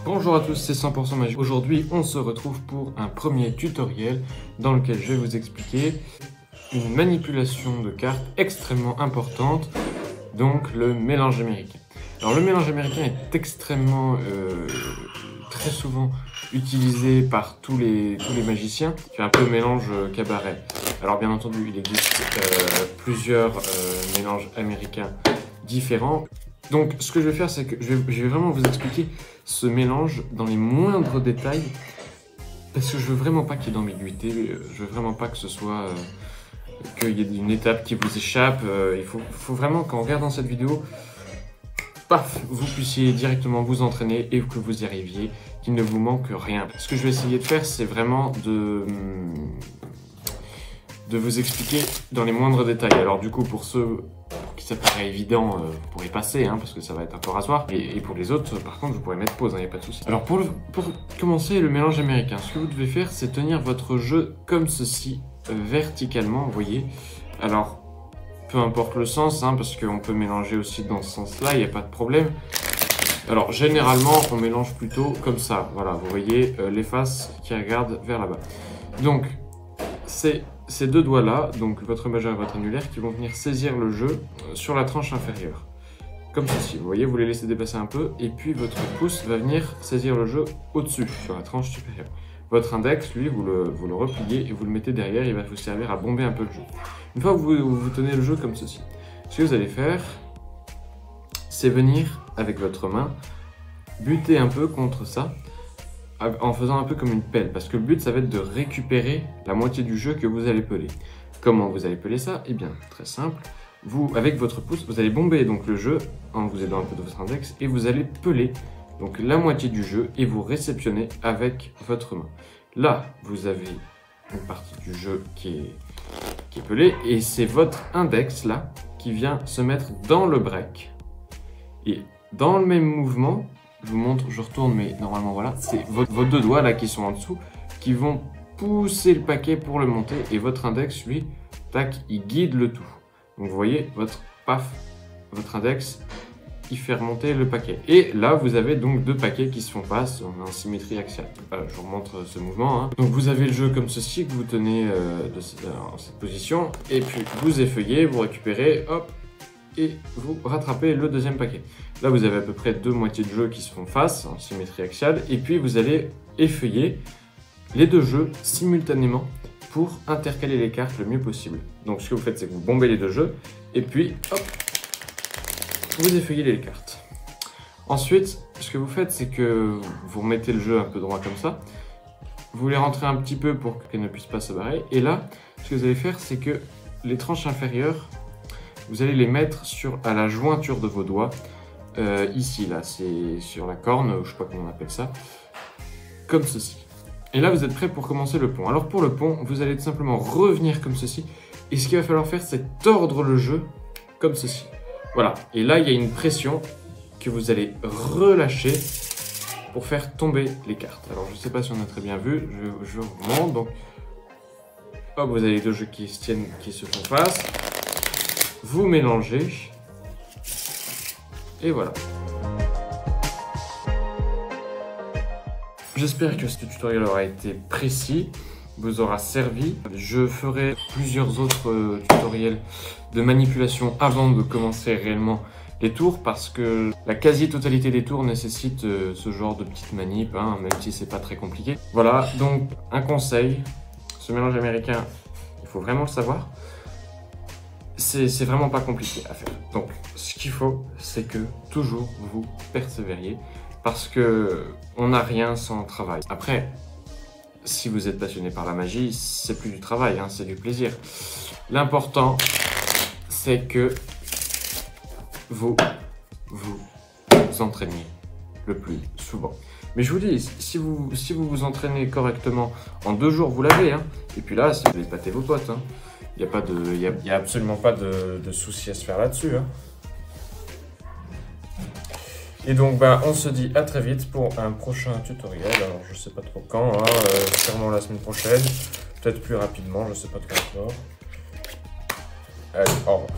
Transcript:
Bonjour à tous, c'est 100% Magie. Aujourd'hui, on se retrouve pour un premier tutoriel dans lequel je vais vous expliquer une manipulation de cartes extrêmement importante, donc le mélange américain. Alors le mélange américain est extrêmement, très souvent utilisé par tous les magiciens. C'est un peu mélange cabaret. Alors bien entendu, il existe plusieurs mélanges américains différents. Donc ce que je vais faire, c'est que je vais vraiment vous expliquer ce mélange dans les moindres détails, parce que je veux vraiment pas qu'il y ait d'ambiguïté, je veux vraiment pas que ce soit qu'il y ait une étape qui vous échappe. Il faut vraiment qu'en regardant cette vidéo, paf, vous puissiez directement vous entraîner et que vous y arriviez, qu'il ne vous manque rien. Ce que je vais essayer de faire, c'est vraiment de vous expliquer dans les moindres détails. Alors du coup, pour ceux qui ça paraît évident, vous pourrez passer, hein, parce que ça va être un peu rasoir. Et pour les autres, par contre, vous pourrez mettre pause, il n'y a pas de souci. Alors pour commencer le mélange américain, ce que vous devez faire, c'est tenir votre jeu comme ceci, verticalement, vous voyez. Alors, peu importe le sens, hein, parce qu'on peut mélanger aussi dans ce sens-là, il n'y a pas de problème. Alors, généralement, on mélange plutôt comme ça. Voilà, vous voyez les faces qui regardent vers là-bas. Donc, c'est ces deux doigts-là, donc votre majeur et votre annulaire, qui vont venir saisir le jeu sur la tranche inférieure. Comme ceci, vous voyez, vous les laissez dépasser un peu, et puis votre pouce va venir saisir le jeu au-dessus, sur la tranche supérieure. Votre index, lui, vous le repliez et vous le mettez derrière, il va vous servir à bomber un peu le jeu. Une fois que vous tenez le jeu comme ceci, ce que vous allez faire, c'est venir, avec votre main, buter un peu contre ça, en faisant un peu comme une pelle, parce que le but ça va être de récupérer la moitié du jeu que vous allez peler. Comment vous allez peler ça? Eh bien, très simple, vous, avec votre pouce, vous allez bomber donc le jeu, en vous aidant un peu de votre index, et vous allez peler donc la moitié du jeu, et vous réceptionnez avec votre main. Là, vous avez une partie du jeu qui est pelée, et c'est votre index là, qui vient se mettre dans le break, et dans le même mouvement, je vous montre, je retourne, mais normalement voilà, c'est vos deux doigts là qui sont en dessous qui vont pousser le paquet pour le monter, et votre index, lui, tac, il guide le tout. Donc vous voyez, votre index, il fait remonter le paquet. Et là, vous avez donc deux paquets qui se font face en symétrie axiale. Voilà, je vous remontre ce mouvement, hein. Donc vous avez le jeu comme ceci, que vous tenez dans cette position, et puis vous effeuillez, vous récupérez, hop, et vous rattrapez le deuxième paquet. Là, vous avez à peu près deux moitiés de jeu qui se font face, en symétrie axiale, et puis vous allez effeuiller les deux jeux simultanément pour intercaler les cartes le mieux possible. Donc ce que vous faites, c'est que vous bombez les deux jeux, et puis hop, vous effeuillez les cartes. Ensuite, ce que vous faites, c'est que vous remettez le jeu un peu droit comme ça, vous les rentrez un petit peu pour qu'elles ne puissent pas se barrer, et là, ce que vous allez faire, c'est que les tranches inférieures, vous allez les mettre à la jointure de vos doigts, ici, là, c'est sur la corne, je sais pas comment on appelle ça, comme ceci. Et là, vous êtes prêt pour commencer le pont. Alors pour le pont, vous allez tout simplement revenir comme ceci, et ce qu'il va falloir faire, c'est tordre le jeu comme ceci. Voilà, et là, il y a une pression que vous allez relâcher pour faire tomber les cartes. Alors, je ne sais pas si on a très bien vu, je remonte, donc, hop, vous avez les deux jeux qui se tiennent, qui se font face. Vous mélangez, et voilà. J'espère que ce tutoriel aura été précis, vous aura servi. Je ferai plusieurs autres tutoriels de manipulation avant de commencer réellement les tours, parce que la quasi-totalité des tours nécessite ce genre de petites manips, hein, même si c'est pas très compliqué. Voilà, donc un conseil, ce mélange américain, il faut vraiment le savoir. C'est vraiment pas compliqué à faire. Donc, ce qu'il faut, c'est que toujours vous persévériez, parce que on n'a rien sans travail. Après, si vous êtes passionné par la magie, c'est plus du travail, hein, c'est du plaisir. L'important, c'est que vous entraîniez le plus souvent. Mais je vous dis, si vous vous entraînez correctement, en 2 jours, vous l'avez, hein. Et puis là, si vous allez pâter vos potes, hein. Il n'y a absolument pas de souci à se faire là-dessus, hein. Et donc, on se dit à très vite pour un prochain tutoriel. Alors, je sais pas trop quand, hein, sûrement la semaine prochaine, peut-être plus rapidement, je sais pas trop encore. Allez, au revoir.